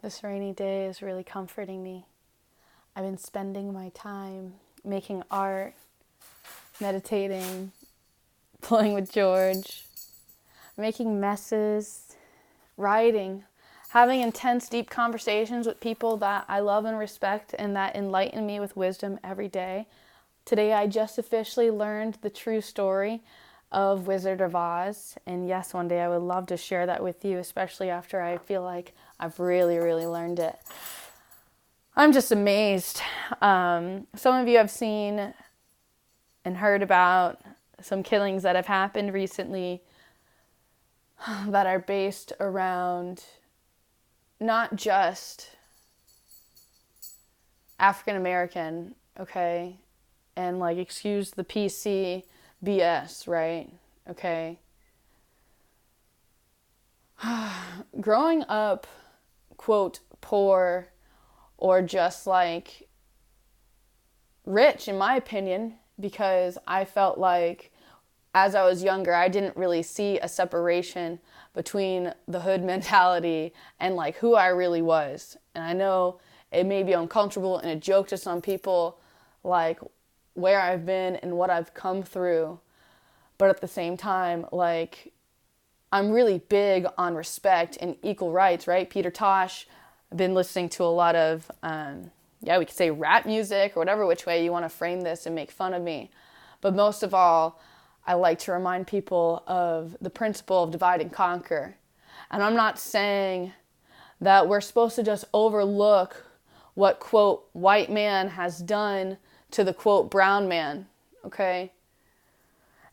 This rainy day is really comforting me. I've been spending my time making art, meditating, playing with George, making messes, writing, having intense, deep conversations with people that I love and respect and that enlighten me with wisdom every day. Today I just officially learned the true story of Wizard of Oz. And yes, one day I would love to share that with you, especially after I feel like I've really, really learned it. I'm just amazed. Some of you have seen and heard about some killings that have happened recently that are based around not just African American, okay? And like, excuse the PC BS, right? Okay. Growing up, quote, poor or just like rich, in my opinion, because I felt like as I was younger, I didn't really see a separation between the hood mentality and like who I really was. And I know it may be uncomfortable and a joke to some people, like where I've been and what I've come through. But at the same time, like, I'm really big on respect and equal rights, right? Peter Tosh, I've been listening to a lot of, we could say rap music or whatever which way you want to frame this and make fun of me. But most of all, I like to remind people of the principle of divide and conquer. And I'm not saying that we're supposed to just overlook what, quote, white man has done to the, quote, brown man, okay?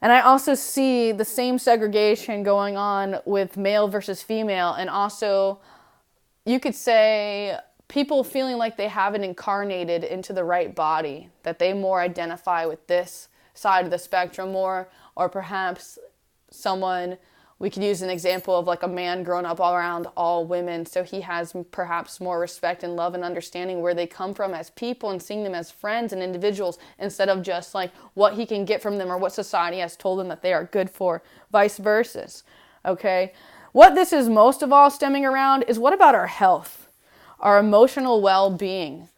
And I also see the same segregation going on with male versus female, and also you could say people feeling like they haven't incarnated into the right body, that they more identify with this side of the spectrum more, or perhaps someone, we could use an example of like a man grown up all around all women, so he has perhaps more respect and love and understanding where they come from as people and seeing them as friends and individuals instead of just like what he can get from them or what society has told them that they are good for, vice versa, okay? What this is most of all stemming around is what about our health, our emotional well-being?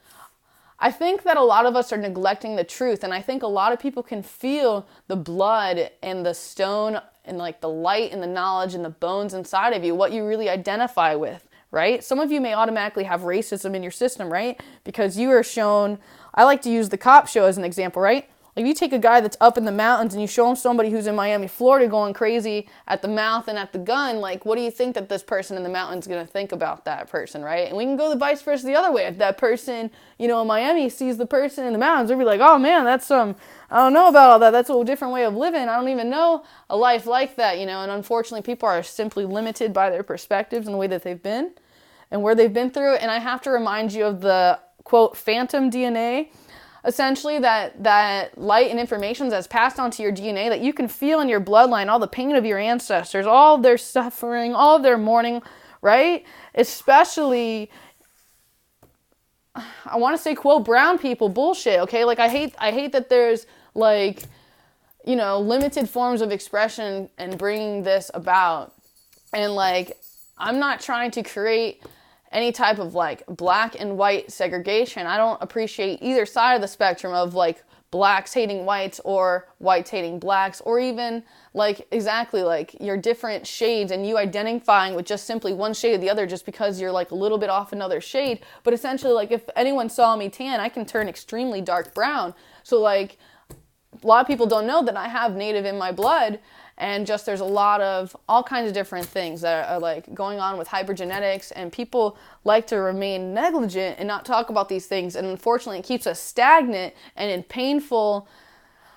I think that a lot of us are neglecting the truth, and I think a lot of people can feel the blood and the stone and like the light and the knowledge and the bones inside of you, what you really identify with, right? Some of you may automatically have racism in your system, right? Because you are shown, I like to use the cop show as an example, right? Like you take a guy that's up in the mountains and you show him somebody who's in Miami, Florida going crazy at the mouth and at the gun, like what do you think that this person in the mountain's going to think about that person, right? And we can go the vice versa the other way. If that person, in Miami sees the person in the mountains, they'll be like, oh man, that's I don't know about all that. That's a different way of living. I don't even know a life like that, and unfortunately people are simply limited by their perspectives and the way that they've been and where they've been through. And I have to remind you of the, quote, phantom DNA. Essentially, that light and information that's passed on to your DNA that you can feel in your bloodline, all the pain of your ancestors, all their suffering, all their mourning, right? Especially, I want to say, quote, brown people bullshit, okay? Like, I hate that there's, like, limited forms of expression and bringing this about. And, like, I'm not trying to create any type of like black and white segregation. I don't appreciate either side of the spectrum of like blacks hating whites or whites hating blacks, or even like exactly like your different shades and you identifying with just simply one shade or the other just because you're like a little bit off another shade. But essentially, like if anyone saw me tan, I can turn extremely dark brown. So like a lot of people don't know that I have Native in my blood. And just there's a lot of all kinds of different things that are like going on with hypergenetics, and people like to remain negligent and not talk about these things. And unfortunately, it keeps us stagnant and in painful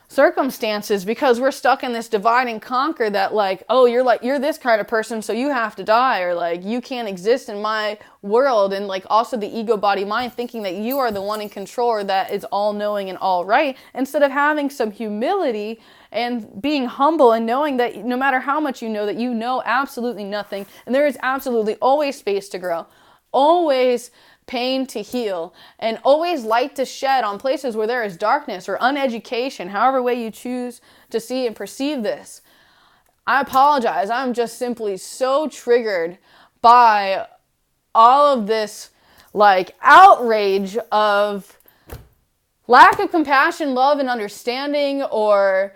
circumstances because we're stuck in this divide and conquer that like, oh, you're this kind of person, so you have to die, or like you can't exist in my world. And like also the ego body mind thinking that you are the one in control or that is all knowing and all right, instead of having some humility and being humble and knowing that no matter how much you know, that you know absolutely nothing, and there is absolutely always space to grow, always pain to heal, and always light to shed on places where there is darkness or uneducation, however way you choose to see and perceive this. I apologize. I'm just simply so triggered by all of this like outrage of lack of compassion, love, and understanding, or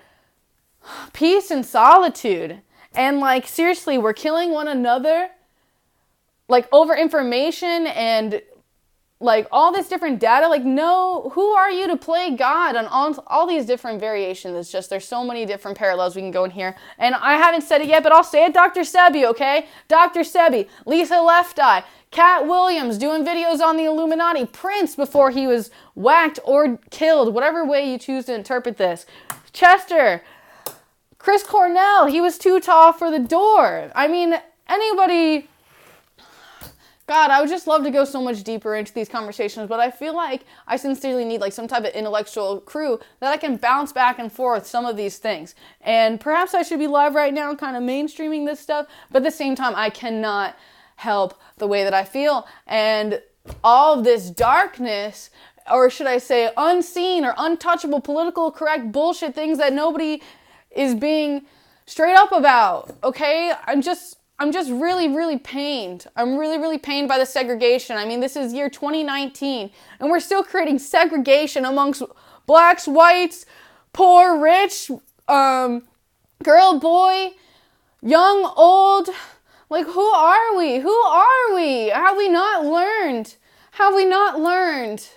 peace and solitude. And like, seriously, we're killing one another like over information and like all this different data. Like, no, who are you to play God on all these different variations? It's just, there's so many different parallels we can go in here. And I haven't said it yet, but I'll say it. Dr. Sebi, okay? Dr. Sebi, Lisa Left Eye, Cat Williams doing videos on the Illuminati, Prince before he was whacked or killed, whatever way you choose to interpret this. Chester, Chris Cornell, he was too tall for the door. I mean, anybody... God, I would just love to go so much deeper into these conversations, but I feel like I sincerely need like some type of intellectual crew that I can bounce back and forth some of these things. And perhaps I should be live right now kind of mainstreaming this stuff, but at the same time, I cannot help the way that I feel. And all of this darkness, or should I say unseen or untouchable political correct bullshit things that nobody is being straight up about, okay? I'm just really, really pained. I'm really, really pained by the segregation. I mean, this is year 2019, and we're still creating segregation amongst blacks, whites, poor, rich, girl, boy, young, old. Like, who are we? Who are we? Have we not learned? Have we not learned?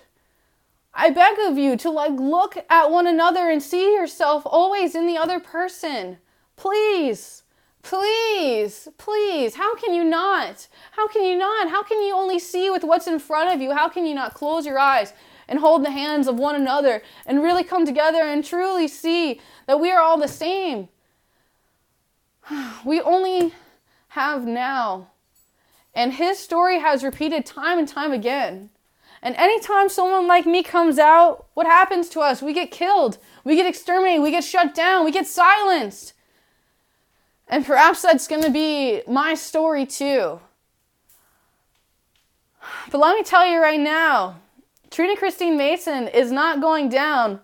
I beg of you to, like, look at one another and see yourself always in the other person. Please. Please, please, how can you not? How can you not? How can you only see with what's in front of you? How can you not close your eyes and hold the hands of one another and really come together and truly see that we are all the same? We only have now. And his story has repeated time and time again. And anytime someone like me comes out, what happens to us? We get killed. We get exterminated. We get shut down. We get silenced. And perhaps that's going to be my story too. But let me tell you right now, Trina Christine Mason is not going down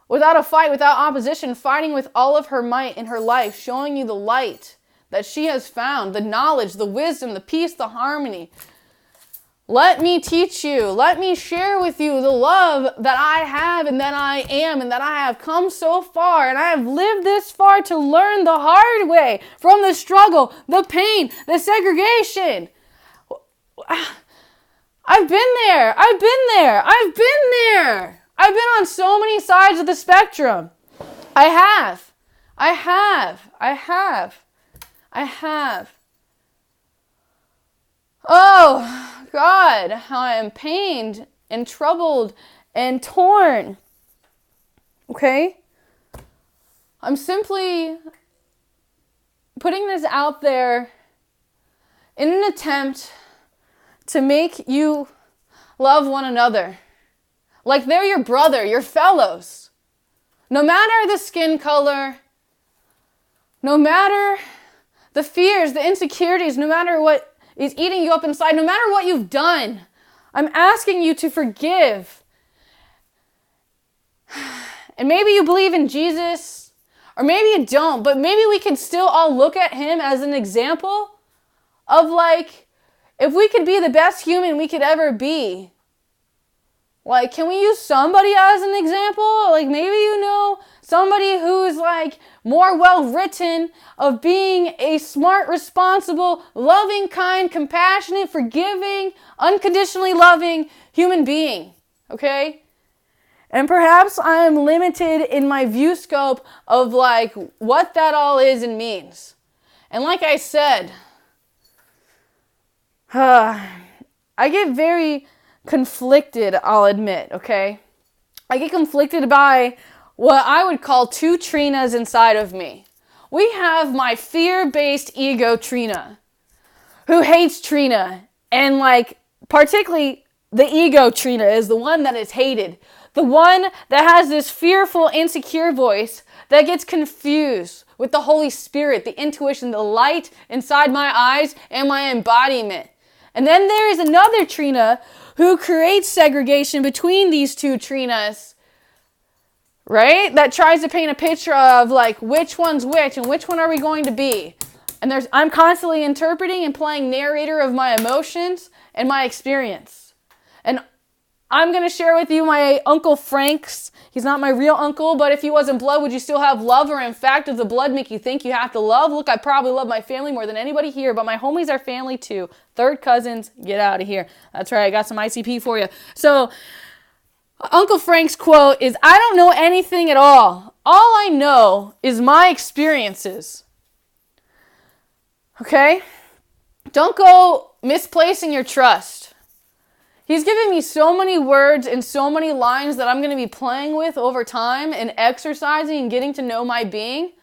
without a fight, without opposition, fighting with all of her might in her life, showing you the light that she has found, the knowledge, the wisdom, the peace, the harmony. Let me teach you. Let me share with you the love that I have and that I am and that I have come so far and I have lived this far to learn the hard way from the struggle, the pain, the segregation. I've been there. I've been there. I've been there. I've been on so many sides of the spectrum. I have. I have. I have. I have. Oh, God, how I am pained and troubled and torn. Okay? I'm simply putting this out there in an attempt to make you love one another. Like they're your brother, your fellows. No matter the skin color, no matter the fears, the insecurities, no matter what is eating you up inside, no matter what you've done, I'm asking you to forgive. And maybe you believe in Jesus, or maybe you don't, but maybe we can still all look at him as an example of like, if we could be the best human we could ever be, like, can we use somebody as an example? Like, maybe you know somebody who's, like, more well-written of being a smart, responsible, loving, kind, compassionate, forgiving, unconditionally loving human being, okay? And perhaps I am limited in my view scope of, like, what that all is and means. And like I said, I get very conflicted, I'll admit, okay? I get conflicted by what I would call two Trinas inside of me. We have my fear-based ego Trina, who hates Trina, and like, particularly the ego Trina is the one that is hated, the one that has this fearful, insecure voice that gets confused with the Holy Spirit, the intuition, the light inside my eyes, and my embodiment. And then there is another Trina who creates segregation between these two Trinas, right? That tries to paint a picture of like which one's which and which one are we going to be. And I'm constantly interpreting and playing narrator of my emotions and my experience. And I'm going to share with you my Uncle Frank's. He's not my real uncle, but if he wasn't blood, would you still have love? Or in fact, does the blood make you think you have to love? Look, I probably love my family more than anybody here, but my homies are family too. Third cousins, get out of here. That's right, I got some ICP for you. So, Uncle Frank's quote is, I don't know anything at all. All I know is my experiences. Okay? Don't go misplacing your trust. He's given me so many words and so many lines that I'm going to be playing with over time and exercising and getting to know my being.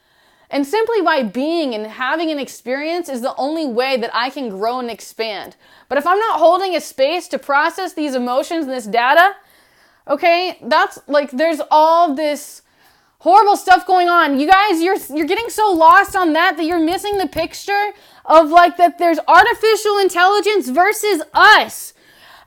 And simply by being and having an experience is the only way that I can grow and expand. But if I'm not holding a space to process these emotions and this data, okay, that's like there's all this horrible stuff going on. You guys, you're getting so lost on that you're missing the picture of like that there's artificial intelligence versus us.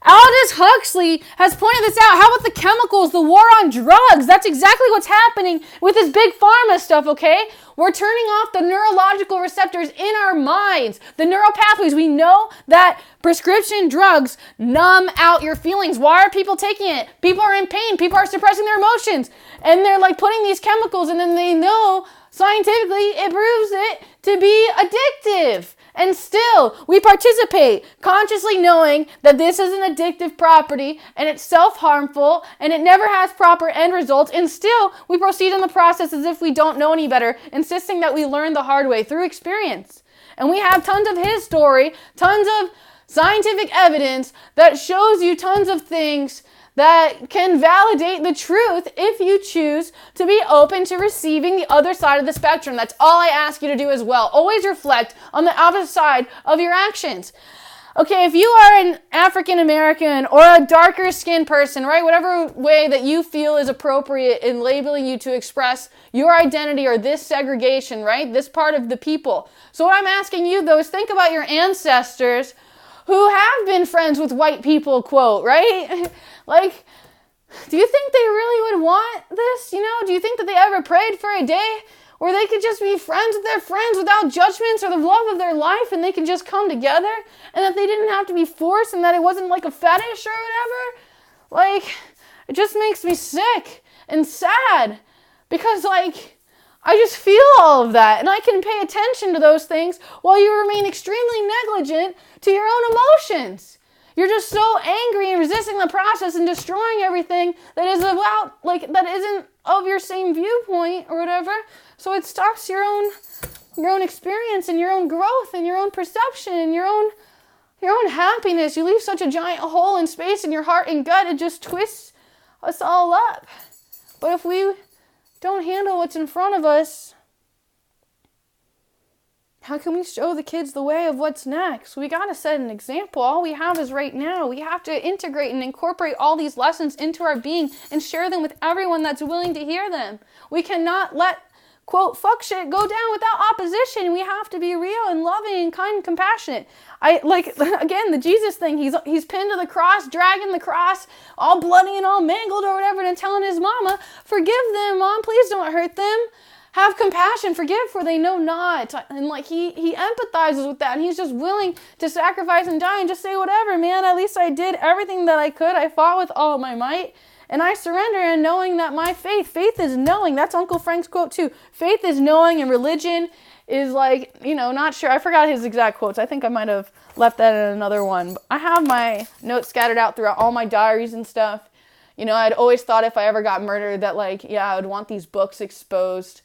Aldous Huxley has pointed this out. How about the chemicals, the war on drugs? That's exactly what's happening with this big pharma stuff, okay? We're turning off the neurological receptors in our minds, the neural pathways. We know that prescription drugs numb out your feelings. Why are people taking it? People are in pain. People are suppressing their emotions. And they're like putting these chemicals, and then they know scientifically it proves it to be addictive. And still, we participate, consciously knowing that this is an addictive property and it's self-harmful and it never has proper end results. And still, we proceed in the process as if we don't know any better, insisting that we learn the hard way through experience. And we have tons of his story, tons of scientific evidence that shows you tons of things that can validate the truth if you choose to be open to receiving the other side of the spectrum. That's all I ask you to do as well. Always reflect on the opposite side of your actions. Okay, if you are an African American or a darker skinned person, right, whatever way that you feel is appropriate in labeling you to express your identity or this segregation, right, this part of the people. So what I'm asking you, though, is think about your ancestors who have been friends with white people, quote, right? Like, do you think they really would want this? You know, do you think that they ever prayed for a day where they could just be friends with their friends without judgments or the love of their life, and they could just come together, and that they didn't have to be forced, and that it wasn't like a fetish or whatever? Like, it just makes me sick and sad because, like, I just feel all of that, and I can pay attention to those things while you remain extremely negligent to your own emotions. You're just so angry and resisting the process and destroying everything that is about, like, that isn't of your same viewpoint or whatever. So it stops your own experience and your own growth and your own perception and your own happiness. You leave such a giant hole in space in your heart and gut, it just twists us all up. But if we don't handle what's in front of us, how can we show the kids the way of what's next? We got to set an example. All we have is right now. We have to integrate and incorporate all these lessons into our being and share them with everyone that's willing to hear them. We cannot let, quote, fuck shit go down without opposition. We have to be real and loving and kind and compassionate. Again, the Jesus thing, he's pinned to the cross, dragging the cross, all bloody and all mangled or whatever, and telling his mama, forgive them, Mom, please don't hurt them. Have compassion, forgive, for they know not. And like he empathizes with that, and he's just willing to sacrifice and die and just say, whatever, man, at least I did everything that I could. I fought with all my might, and I surrender, and knowing that my faith is knowing. That's Uncle Frank's quote too. Faith is knowing, and religion is like, not sure. I forgot his exact quotes. I think I might have left that in another one. But I have my notes scattered out throughout all my diaries and stuff. I'd always thought if I ever got murdered that I would want these books exposed.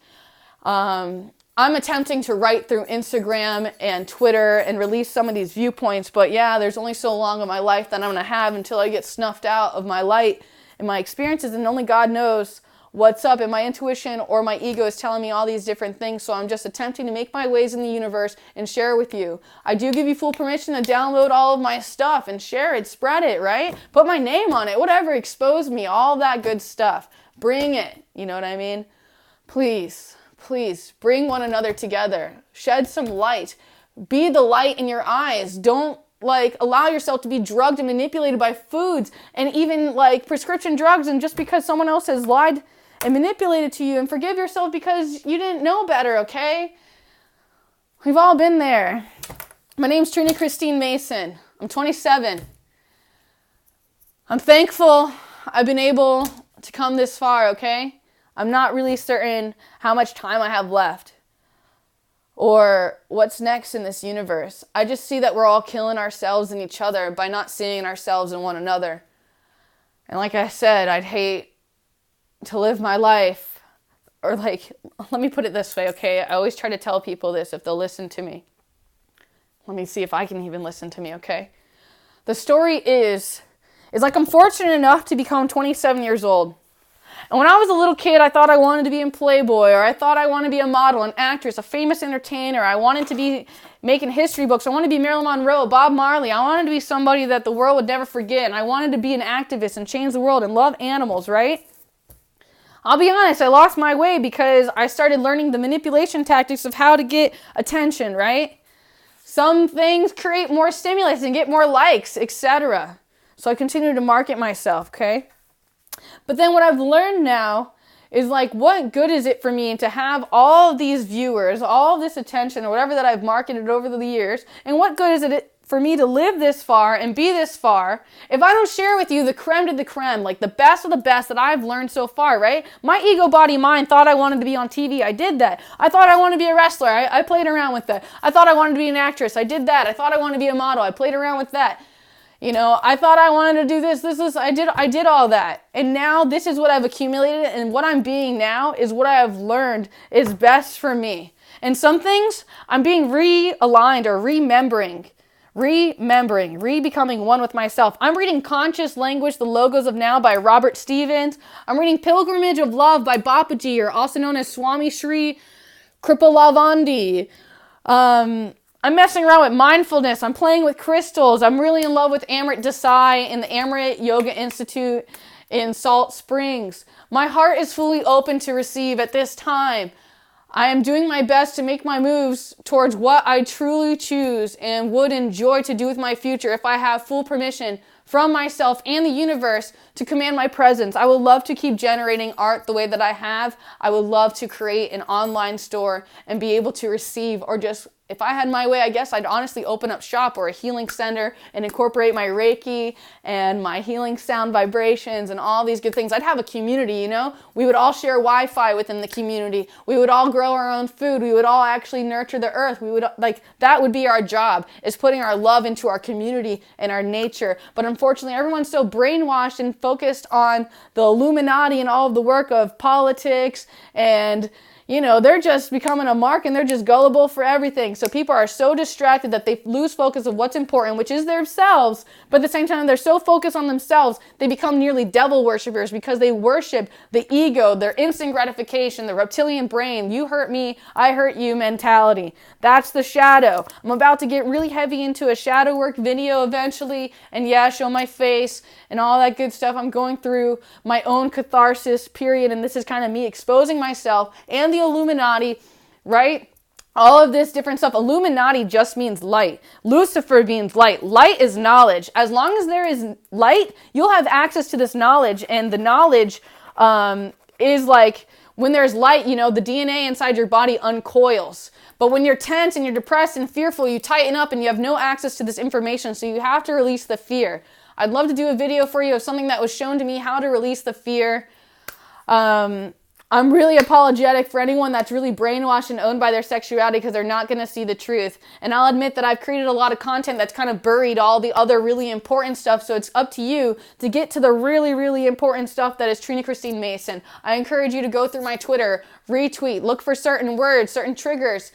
I'm attempting to write through Instagram and Twitter and release some of these viewpoints, but there's only so long of my life that I'm going to have until I get snuffed out of my light and my experiences, and only God knows what's up, and my intuition or my ego is telling me all these different things, so I'm just attempting to make my ways in the universe and share with you. I do give you full permission to download all of my stuff and share it, spread it, right? Put my name on it, whatever, expose me, all that good stuff. Bring it, you know what I mean? Please bring one another together. Shed some light. Be the light in your eyes. Don't allow yourself to be drugged and manipulated by foods and even prescription drugs, and just because someone else has lied and manipulated to you, and forgive yourself because you didn't know better, okay? We've all been there. My name's Trina Christine Mason. I'm 27. I'm thankful I've been able to come this far, okay? I'm not really certain how much time I have left or what's next in this universe. I just see that we're all killing ourselves and each other by not seeing ourselves in one another. And like I said, I'd hate to live my life, or like, let me put it this way, okay? I always try to tell people this if they'll listen to me. Let me see if I can even listen to me, okay? The story is like I'm fortunate enough to become 27 years old. And when I was a little kid, I thought I wanted to be in Playboy, or I thought I wanted to be a model, an actress, a famous entertainer. I wanted to be making history books. I wanted to be Marilyn Monroe, Bob Marley. I wanted to be somebody that the world would never forget. And I wanted to be an activist and change the world and love animals, right? I'll be honest, I lost my way because I started learning the manipulation tactics of how to get attention, right? Some things create more stimulus and get more likes, etc. So I continue to market myself, okay? But then what I've learned now is like, what good is it for me to have all of these viewers, all of this attention, or whatever that I've marketed over the years, and what good is it for me to live this far and be this far if I don't share with you the creme de the creme, like the best of the best that I've learned so far, right? My ego, body, mind thought I wanted to be on TV. I did that. I thought I wanted to be a wrestler. I played around with that. I thought I wanted to be an actress. I did that. I thought I wanted to be a model. I played around with that. You know, I thought I wanted to do this, I did all that. And now this is what I've accumulated, and what I'm being now is what I have learned is best for me. And some things I'm being realigned or remembering, becoming one with myself. I'm reading Conscious Language, The Logos of Now by Robert Stevens. I'm reading Pilgrimage of Love by Babaji, or also known as Swami Sri Kripalavandi. I'm messing around with mindfulness. I'm playing with crystals. I'm really in love with Amrit Desai in the Amrit Yoga Institute in Salt Springs. My heart is fully open to receive at this time. I am doing my best to make my moves towards what I truly choose and would enjoy to do with my future if I have full permission from myself and the universe to command my presence. I would love to keep generating art the way that I have. I would love to create an online store and be able to receive, or just, if I had my way, I guess I'd honestly open up shop or a healing center and incorporate my Reiki and my healing sound vibrations and all these good things. I'd have a community, you know? We would all share Wi-Fi within the community. We would all grow our own food. We would all actually nurture the earth. We would, like, that would be our job, is putting our love into our community and our nature. But unfortunately, everyone's so brainwashed and focused on the Illuminati and all of the work of politics, and you know, they're just becoming a mark, and they're just gullible for everything. So people are so distracted that they lose focus of what's important, which is themselves. But at the same time, they're so focused on themselves, they become nearly devil worshipers because they worship the ego, their instant gratification, the reptilian brain, you hurt me, I hurt you mentality. That's the shadow. I'm about to get really heavy into a shadow work video eventually, and yeah, show my face and all that good stuff. I'm going through my own catharsis period, and this is kind of me exposing myself and the Illuminati, right? All of this different stuff. Illuminati just means light. Lucifer means light. Light is knowledge. As long as there is light, you'll have access to this knowledge, and the knowledge is like, when there's light, you know, the DNA inside your body uncoils. But when you're tense and you're depressed and fearful, you tighten up and you have no access to this information, so you have to release the fear. I'd love to do a video for you of something that was shown to me, how to release the fear. I'm really apologetic for anyone that's really brainwashed and owned by their sexuality, because they're not going to see the truth. And I'll admit that I've created a lot of content that's kind of buried all the other really important stuff, so it's up to you to get to the really, really important stuff that is Trina Christine Mason. I encourage you to go through my Twitter, retweet, look for certain words, certain triggers,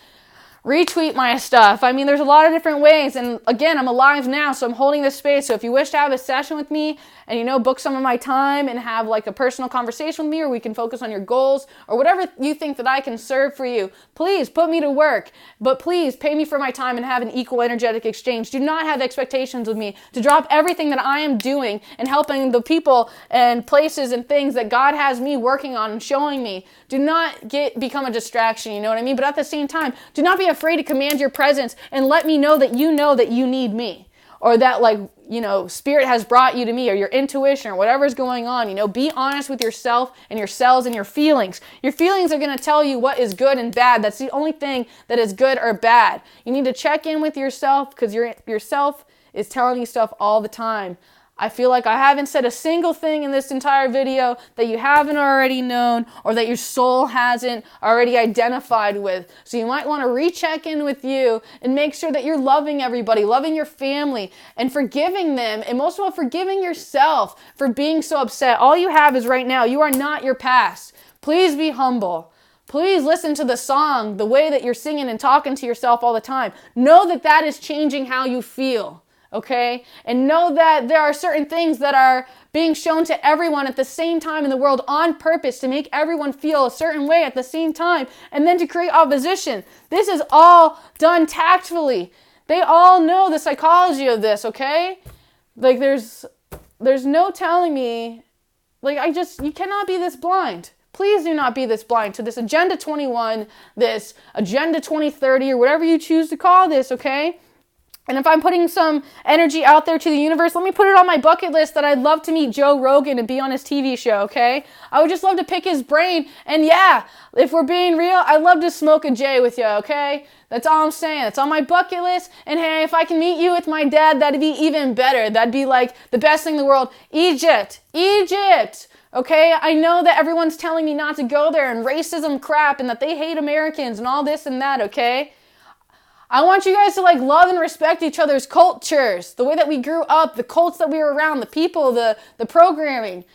retweet my stuff. I mean, there's a lot of different ways. And again, I'm alive now, so I'm holding this space. So if you wish to have a session with me and, you know, book some of my time and have like a personal conversation with me, or we can focus on your goals or whatever you think that I can serve for you, please put me to work. But please pay me for my time and have an equal energetic exchange. Do not have expectations of me to drop everything that I am doing and helping the people and places and things that God has me working on and showing me. Do not become a distraction, you know what I mean? But at the same time, do not be afraid to command your presence and let me know that you need me, or that, like, you know, spirit has brought you to me, or your intuition, or whatever's going on. You know, be honest with yourself and your cells and your feelings. Your feelings are going to tell you what is good and bad. That's the only thing that is good or bad. You need to check in with yourself, because yourself is telling you stuff all the time. I feel like I haven't said a single thing in this entire video that you haven't already known or that your soul hasn't already identified with. So you might want to recheck in with you and make sure that you're loving everybody, loving your family, and forgiving them, and most of all, forgiving yourself for being so upset. All you have is right now. You are not your past. Please be humble. Please listen to the song, the way that you're singing and talking to yourself all the time. Know that that is changing how you feel. Okay? And know that there are certain things that are being shown to everyone at the same time in the world on purpose to make everyone feel a certain way at the same time and then to create opposition. This is all done tactfully. They all know the psychology of this, okay? Like there's no telling me, you cannot be this blind. Please do not be this blind to this Agenda 21, this Agenda 2030, or whatever you choose to call this, okay? And if I'm putting some energy out there to the universe, let me put it on my bucket list that I'd love to meet Joe Rogan and be on his TV show, okay? I would just love to pick his brain. And yeah, if we're being real, I'd love to smoke a J with you, okay? That's all I'm saying. It's on my bucket list. And hey, if I can meet you with my dad, that'd be even better. That'd be like the best thing in the world. Egypt. Okay, I know that everyone's telling me not to go there and racism crap and that they hate Americans and all this and that, okay? I want you guys to love and respect each other's cultures, the way that we grew up, the cults that we were around, the people, the programming.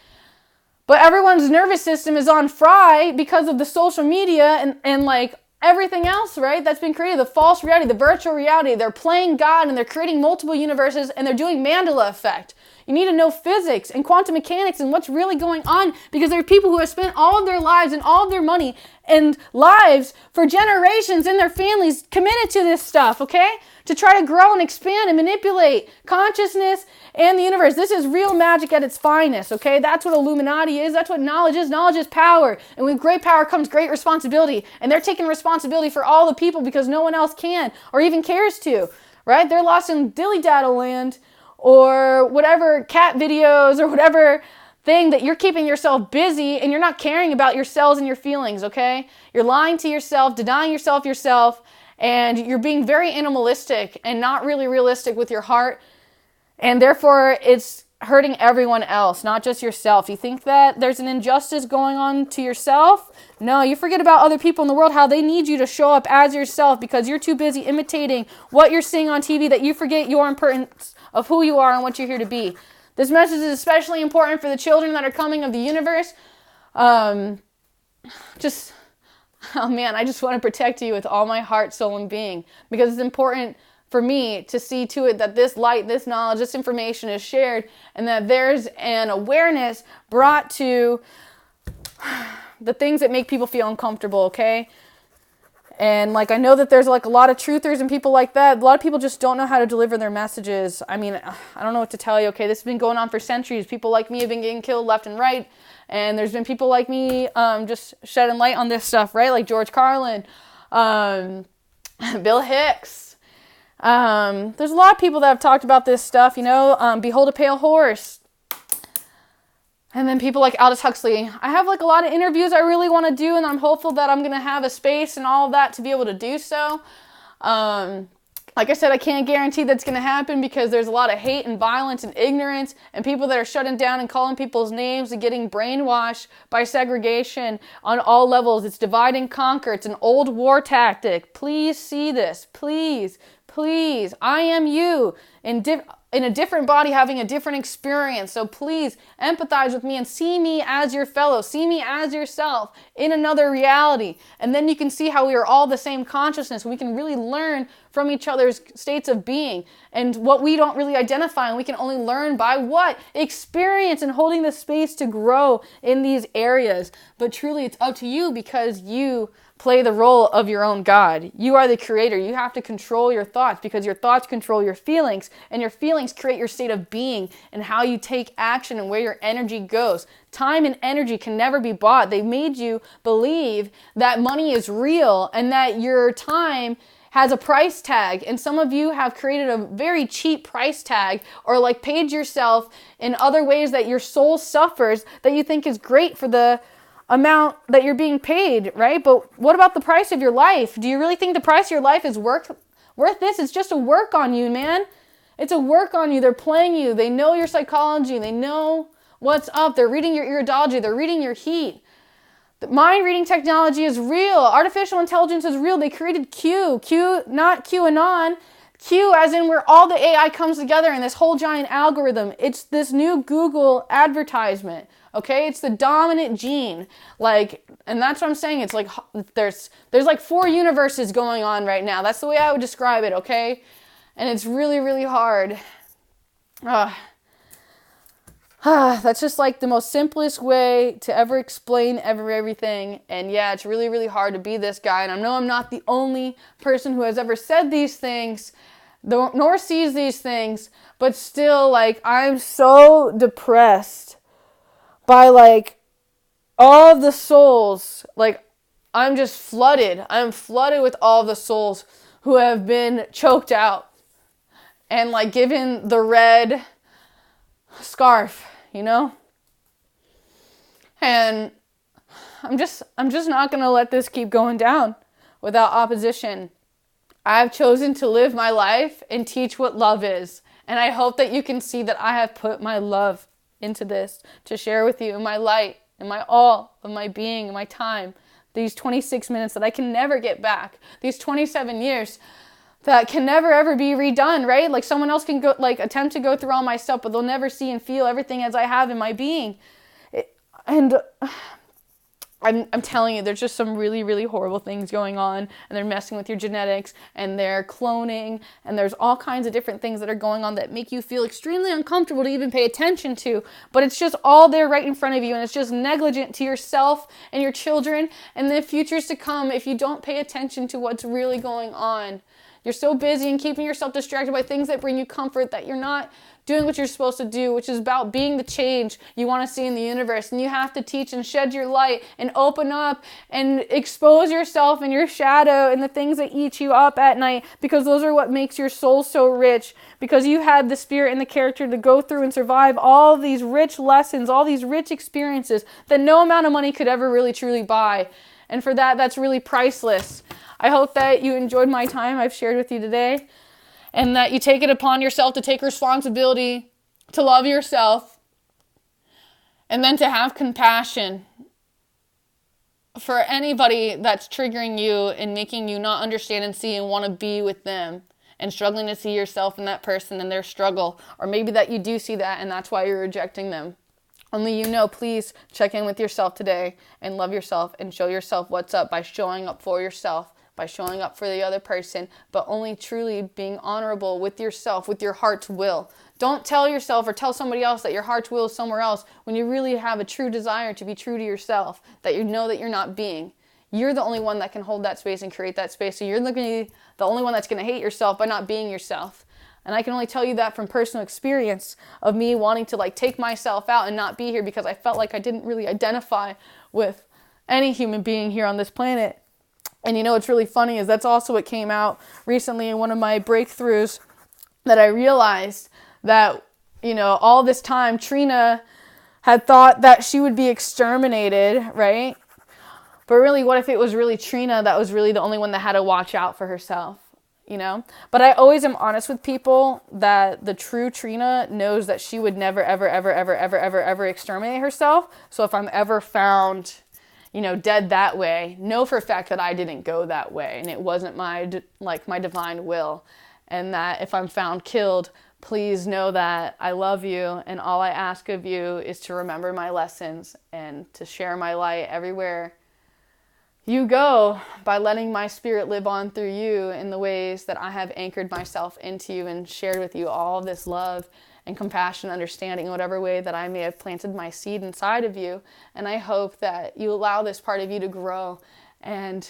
But everyone's nervous system is on fry because of the social media and everything else, right? That's been created, the false reality, the virtual reality. They're playing God and they're creating multiple universes and they're doing Mandela effect. You need to know physics and quantum mechanics and what's really going on because there are people who have spent all of their lives and all of their money and lives for generations and their families committed to this stuff, okay? To try to grow and expand and manipulate consciousness and the universe. This is real magic at its finest, okay? That's what Illuminati is. That's what knowledge is. Knowledge is power. And with great power comes great responsibility. And they're taking responsibility for all the people because no one else can or even cares to, right? They're lost in dilly-daddle land or whatever cat videos or whatever thing that you're keeping yourself busy and you're not caring about yourselves and your feelings, okay? You're lying to yourself, denying yourself, and you're being very animalistic and not really realistic with your heart. And therefore, it's hurting everyone else, not just yourself. You think that there's an injustice going on to yourself? No, you forget about other people in the world, how they need you to show up as yourself because you're too busy imitating what you're seeing on TV that you forget your importance of who you are and what you're here to be. This message is especially important for the children that are coming of the universe. I just want to protect you with all my heart, soul, and being because it's important for me to see to it that this light, this knowledge, this information is shared and that there's an awareness brought to the things that make people feel uncomfortable, okay? And I know that there's a lot of truthers and people like that. A lot of people just don't know how to deliver their messages. I mean, I don't know what to tell you, okay? This has been going on for centuries. People like me have been getting killed left and right. And there's been people like me just shedding light on this stuff, right? Like George Carlin, Bill Hicks. There's a lot of people that have talked about this stuff, Behold a Pale Horse. And then people like Aldous Huxley. I have a lot of interviews I really want to do, and I'm hopeful that I'm going to have a space and all of that to be able to do so. Like I said, I can't guarantee that's going to happen because there's a lot of hate and violence and ignorance and people that are shutting down and calling people's names and getting brainwashed by segregation on all levels. It's divide and conquer. It's an old war tactic. Please see this. Please. I am you in a different body having a different experience. So please empathize with me and see me as your fellow. See me as yourself in another reality. And then you can see how we are all the same consciousness. We can really learn from each other's states of being and what we don't really identify. And we can only learn by what? Experience and holding the space to grow in these areas. But truly it's up to you because you play the role of your own God. You are the creator. You have to control your thoughts because your thoughts control your feelings and your feelings create your state of being and how you take action and where your energy goes. Time and energy can never be bought. They made you believe that money is real and that your time has a price tag. And some of you have created a very cheap price tag or paid yourself in other ways that your soul suffers that you think is great for the amount that you're being paid, right? But what about the price of your life? Do you really think the price of your life is worth this? It's just a work on you, man. It's a work on you. They're playing you. They know your psychology. They know what's up. They're reading your iridology. They're reading your heat. The mind reading technology is real. Artificial intelligence is real. They created Q, not QAnon. Q as in where all the AI comes together in this whole giant algorithm. It's this new Google advertisement. Okay, it's the dominant gene. Like, and that's what I'm saying. It's like there's like 4 universes going on right now. That's the way I would describe it, okay? And it's really, really hard. That's just like the most simplest way to ever explain everything. And yeah, it's really, really hard to be this guy. And I know I'm not the only person who has ever said these things, nor sees these things, but still, like, I'm so depressed by, like, all of the souls. Like, I'm just flooded. I'm flooded with all the souls who have been choked out and, like, given the red scarf, you know? And I'm just not going to let this keep going down without opposition. I've chosen to live my life and teach what love is. And I hope that you can see that I have put my love into this to share with you, my light and my all of my being, my time, these 26 minutes that I can never get back, these 27 years that can never ever be redone, right? Like someone else can go, like attempt to go through all my stuff, but they'll never see and feel everything as I have in my being. I'm telling you, there's just some really, really horrible things going on, and they're messing with your genetics, and they're cloning, and there's all kinds of different things that are going on that make you feel extremely uncomfortable to even pay attention to, but it's just all there right in front of you, and it's just negligent to yourself and your children and the futures to come if you don't pay attention to what's really going on. You're so busy and keeping yourself distracted by things that bring you comfort that you're not doing what you're supposed to do, which is about being the change you want to see in the universe. And you have to teach and shed your light and open up and expose yourself and your shadow and the things that eat you up at night, because those are what makes your soul so rich, because you had the spirit and the character to go through and survive all these rich lessons, all these rich experiences that no amount of money could ever really truly buy. And for that, that's really priceless. I hope that you enjoyed my time I've shared with you today, and that you take it upon yourself to take responsibility, to love yourself, and then to have compassion for anybody that's triggering you and making you not understand and see and want to be with them, and struggling to see yourself in that person and their struggle. Or maybe that you do see that and that's why you're rejecting them. Only you know. Please check in with yourself today and love yourself and show yourself what's up by showing up for yourself, by showing up for the other person, but only truly being honorable with yourself, with your heart's will. Don't tell yourself or tell somebody else that your heart's will is somewhere else when you really have a true desire to be true to yourself, that you know that you're not being. You're the only one that can hold that space and create that space. So you're the only one that's going to hate yourself by not being yourself. And I can only tell you that from personal experience of me wanting to like take myself out and not be here because I felt like I didn't really identify with any human being here on this planet. And you know what's really funny is that's also what came out recently in one of my breakthroughs, that I realized that, you know, all this time Trina had thought that she would be exterminated, right? But really, what if it was really Trina that was really the only one that had to watch out for herself, you know? But I always am honest with people that the true Trina knows that she would never, ever, ever, ever, ever, ever, ever exterminate herself. So if I'm ever found, you know, dead that way, know for a fact that I didn't go that way, and it wasn't my divine will. And that if I'm found killed, please know that I love you, and all I ask of you is to remember my lessons and to share my light everywhere you go, by letting my spirit live on through you in the ways that I have anchored myself into you and shared with you all this love and compassion, understanding, whatever way that I may have planted my seed inside of you. And I hope that you allow this part of you to grow and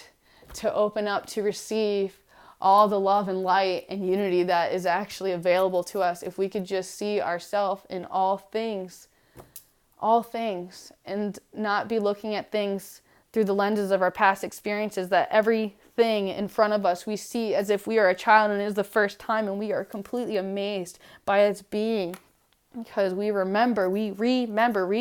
to open up to receive all the love and light and unity that is actually available to us if we could just see ourselves in all things, and not be looking at things through the lenses of our past experiences, that everything in front of us we see as if we are a child and it is the first time, and we are completely amazed by its being, because we remember, we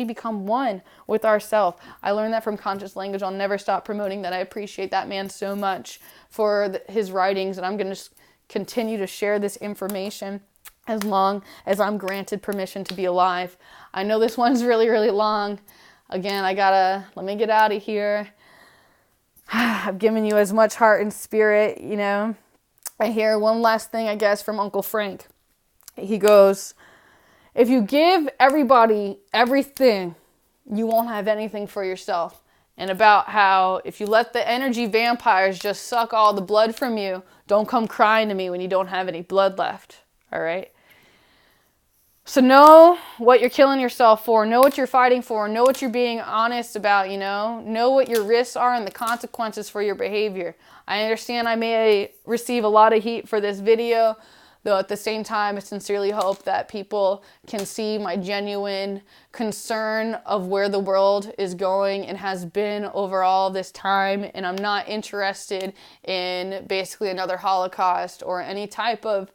become one with ourselves. I learned that from conscious language. I'll never stop promoting that. I appreciate that man so much for his writings, and I'm going to continue to share this information as long as I'm granted permission to be alive. I know this one's really, really long. Again, let me get out of here. I've given you as much heart and spirit, you know. I hear one last thing, I guess, from Uncle Frank. He goes, if you give everybody everything, you won't have anything for yourself. And about how if you let the energy vampires just suck all the blood from you, don't come crying to me when you don't have any blood left. All right? So know what you're killing yourself for. Know what you're fighting for. Know what you're being honest about, you know. Know what your risks are and the consequences for your behavior. I understand I may receive a lot of heat for this video, though at the same time, I sincerely hope that people can see my genuine concern of where the world is going and has been over all this time. And I'm not interested in basically another Holocaust or any type of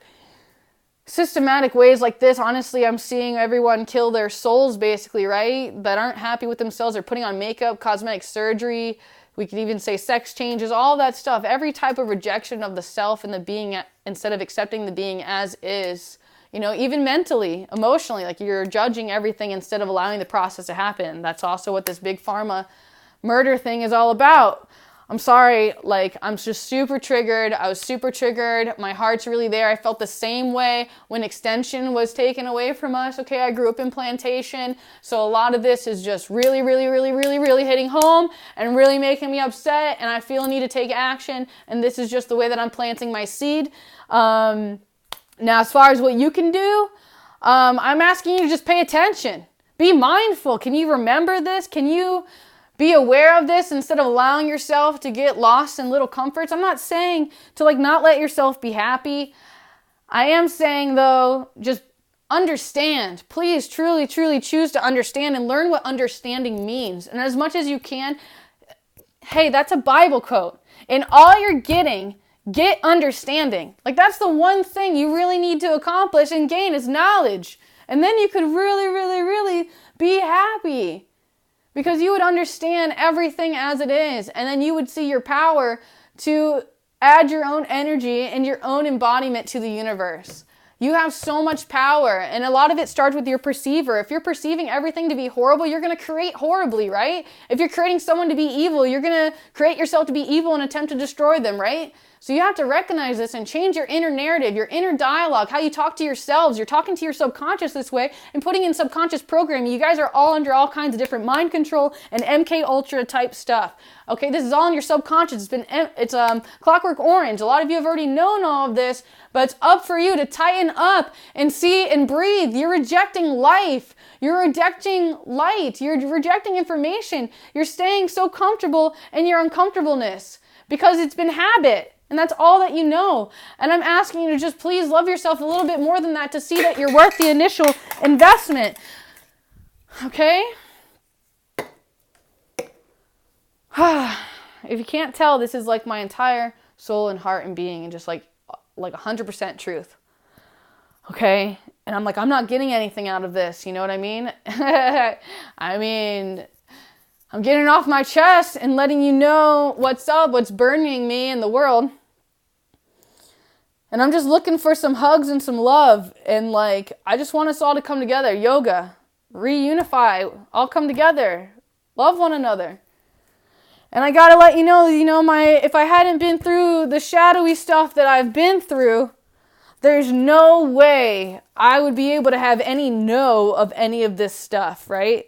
systematic ways like this. Honestly, I'm seeing everyone kill their souls basically, right? That aren't happy with themselves. They're putting on makeup, cosmetic surgery. We could even say sex changes, all that stuff. Every type of rejection of the self and the being instead of accepting the being as is. You know, even mentally, emotionally, like you're judging everything instead of allowing the process to happen. That's also what this big pharma murder thing is all about. I'm sorry, like, I'm just super triggered. I was super triggered. My heart's really there. I felt the same way when extension was taken away from us. Okay, I grew up in plantation, so a lot of this is just really, really, really, really, really hitting home and really making me upset, and I feel a need to take action, and this is just the way that I'm planting my seed. Now, as far as what you can do, I'm asking you to just pay attention. Be mindful. Can you remember this? Can you be aware of this instead of allowing yourself to get lost in little comforts? I'm not saying to like not let yourself be happy. I am saying though, just understand. Please truly, truly choose to understand and learn what understanding means. And as much as you can, hey, that's a Bible quote. In all you're getting, get understanding. Like that's the one thing you really need to accomplish and gain is knowledge. And then you could really, really, really be happy. Because you would understand everything as it is. And then you would see your power to add your own energy and your own embodiment to the universe. You have so much power. And a lot of it starts with your perceiver. If you're perceiving everything to be horrible, you're going to create horribly, right? If you're creating someone to be evil, you're going to create yourself to be evil and attempt to destroy them, right? So you have to recognize this and change your inner narrative, your inner dialogue, how you talk to yourselves. You're talking to your subconscious this way and putting in subconscious programming. You guys are all under all kinds of different mind control and MK Ultra type stuff. Okay, this is all in your subconscious. It's Clockwork Orange. A lot of you have already known all of this, but it's up for you to tighten up and see and breathe. You're rejecting life. You're rejecting light. You're rejecting information. You're staying so comfortable in your uncomfortableness because it's been habit. And that's all that you know. And I'm asking you to just please love yourself a little bit more than that to see that you're worth the initial investment. Okay? If you can't tell, this is like my entire soul and heart and being and just like 100% truth. Okay? And I'm like, I'm not getting anything out of this. You know what I mean? I mean, I'm getting off my chest and letting you know what's up, what's burning me in the world. And I'm just looking for some hugs and some love. And like, I just want us all to come together. Yoga, reunify, all come together. Love one another. And I gotta let you know, if I hadn't been through the shadowy stuff that I've been through, there's no way I would be able to have any know of any of this stuff, right?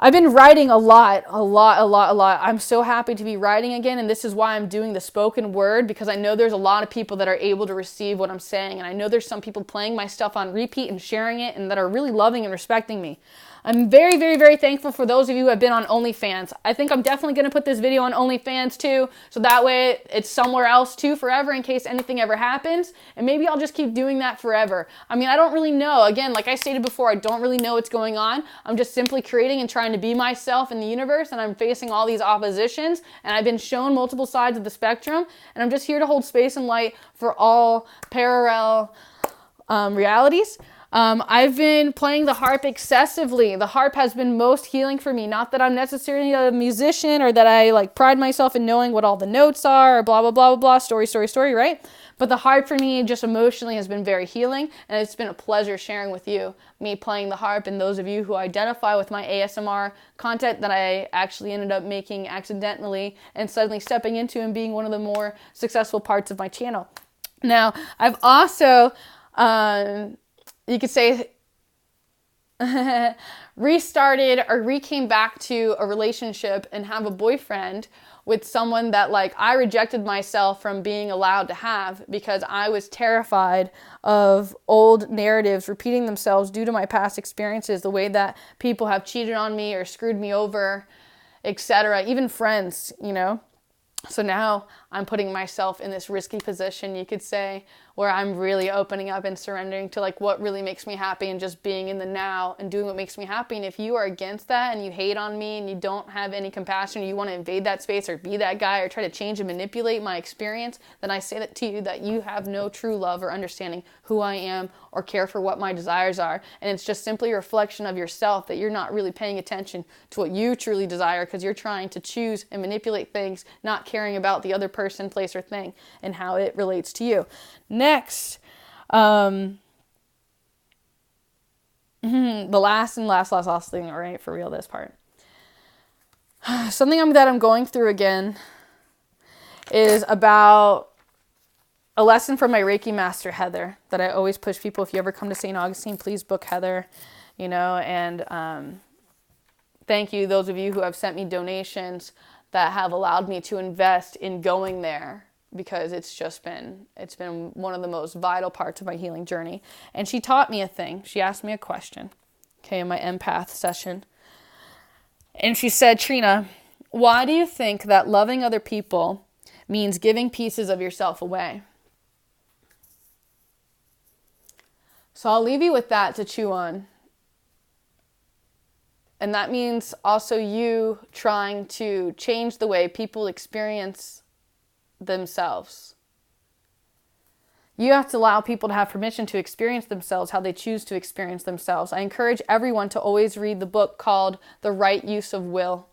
I've been writing a lot. I'm so happy to be writing again, and this is why I'm doing the spoken word, because I know there's a lot of people that are able to receive what I'm saying, and I know there's some people playing my stuff on repeat and sharing it, and that are really loving and respecting me. I'm very, very, very thankful for those of you who have been on OnlyFans. I think I'm definitely going to put this video on OnlyFans too, so that way it's somewhere else too forever in case anything ever happens, and maybe I'll just keep doing that forever. I mean, I don't really know. Again, like I stated before, I don't really know what's going on. I'm just simply creating and trying to be myself in the universe, and I'm facing all these oppositions, and I've been shown multiple sides of the spectrum, and I'm just here to hold space and light for all parallel realities. I've been playing the harp excessively. The harp has been most healing for me. Not that I'm necessarily a musician or that I like pride myself in knowing what all the notes are or blah, blah, blah, blah, blah, story, right? But the harp for me just emotionally has been very healing, and it's been a pleasure sharing with you, me playing the harp, and those of you who identify with my ASMR content that I actually ended up making accidentally and suddenly stepping into and being one of the more successful parts of my channel. Now, I've also, you could say, restarted or came back to a relationship and have a boyfriend with someone that like I rejected myself from being allowed to have because I was terrified of old narratives repeating themselves due to my past experiences, the way that people have cheated on me or screwed me over, etc. Even friends, you know. So now I'm putting myself in this risky position, you could say, where I'm really opening up and surrendering to like what really makes me happy and just being in the now and doing what makes me happy. And if you are against that and you hate on me and you don't have any compassion, you want to invade that space or be that guy or try to change and manipulate my experience, then I say that to you that you have no true love or understanding who I am or care for what my desires are. And it's just simply a reflection of yourself that you're not really paying attention to what you truly desire because you're trying to choose and manipulate things, not caring about the other person, place, or thing and how it relates to you. Next, the last thing, all right, for real, this part. Something that I'm going through again is about a lesson from my Reiki master, Heather, that I always push people. If you ever come to St. Augustine, please book Heather, you know, and thank you, those of you who have sent me donations that have allowed me to invest in going there, because it's been one of the most vital parts of my healing journey. And she taught me a thing. She asked me a question, okay, in my empath session. And she said, Trina, why do you think that loving other people means giving pieces of yourself away? So I'll leave you with that to chew on. And that means also you trying to change the way people experience themselves. You have to allow people to have permission to experience themselves how they choose to experience themselves. I encourage everyone to always read the book called The Right Use of Will.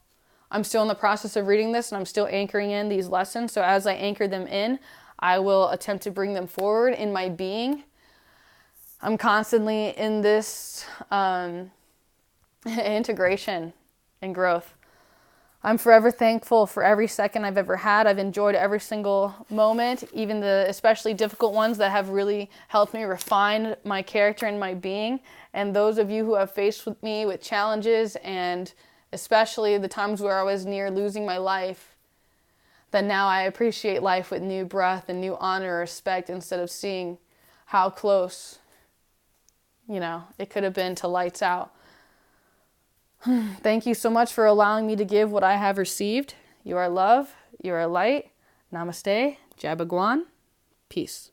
I'm still in the process of reading this and I'm still anchoring in these lessons. So as I anchor them in, I will attempt to bring them forward in my being. I'm constantly in this integration and growth. I'm forever thankful for every second I've ever had. I've enjoyed every single moment, even the especially difficult ones that have really helped me refine my character and my being. And those of you who have faced with me with challenges, and especially the times where I was near losing my life, that now I appreciate life with new breath and new honor and respect instead of seeing how close, you know, it could have been to lights out. Thank you so much for allowing me to give what I have received. You are love. You are light. Namaste. Jabagwan. Peace.